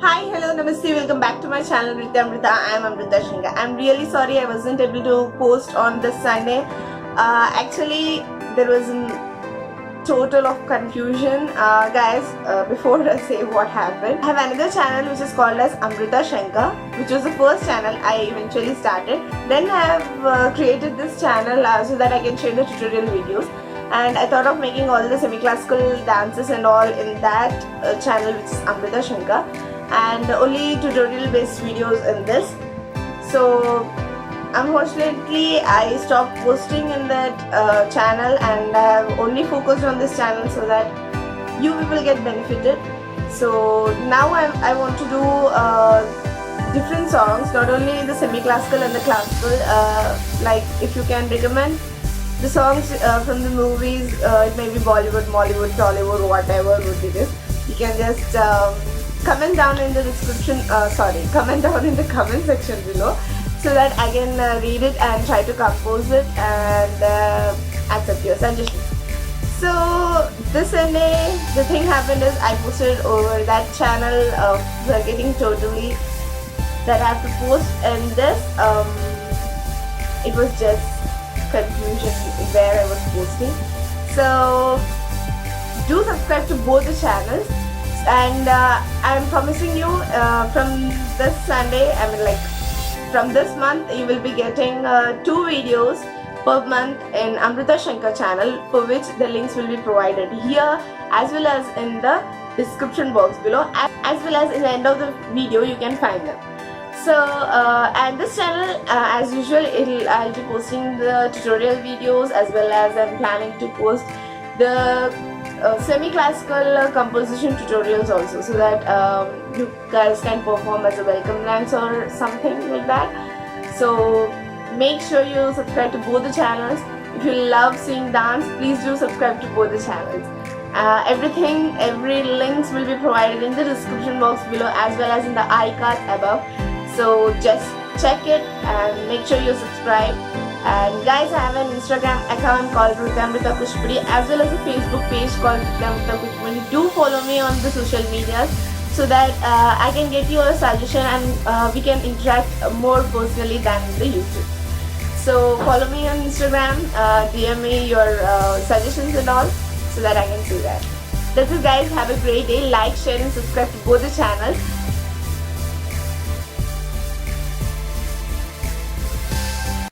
Hi, hello, namaste, welcome back to my channel Nruthyamrutha. I am Nruthyamrutha. I'm really sorry I wasn't able to post on this Sunday. Actually, there was a total of confusion. Guys, before I say what happened, I have another channel which is called as Nruthyamrutha, which was the first channel I eventually started. Then I have created this channel so that I can share the tutorial videos. And I thought of making all the semi-classical dances and all in that channel, which is Nruthyamrutha, and only tutorial based videos in this. So unfortunately I stopped posting in that channel, and I have only focused on this channel so that you will get benefited. So now I want to do different songs, not only the semi-classical and the classical. Like if you can recommend the songs from the movies, it may be Bollywood, Mollywood, Tollywood, whatever it is, you can just comment down in the description, comment down in the comment section below, so that I can read it and try to compose it and accept your suggestions. So this Sunday, the thing happened is I posted over that channel forgetting totally that I have to post, and this it was just confusion where I was posting. So do subscribe to both the channels, and I'm promising you from this Sunday, from this month, you will be getting 2 videos per month in Amrita Shankar channel, for which the links will be provided here as well as in the description box below, as well as in the end of the video you can find them. So and this channel, as usual, I'll be posting the tutorial videos, as well as I'm planning to post the semi-classical composition tutorials also, so that you guys can perform as a welcome dance or something like that. So make sure you subscribe to both the channels. If you love seeing dance, please do subscribe to both the channels. Every links will be provided in the description box below, as well as in the iCard above. So just check it and make sure you subscribe. And guys, I have an Instagram account called Nruthyamrutha Kuchipudi, as well as a Facebook page called Nruthyamrutha Kuchipudi. Do follow me on the social medias so that I can get your suggestion and we can interact more personally than the YouTube. So follow me on Instagram, DM me your suggestions and all, so that I can see that. That's it guys, have a great day. Like, share and subscribe to both the channels.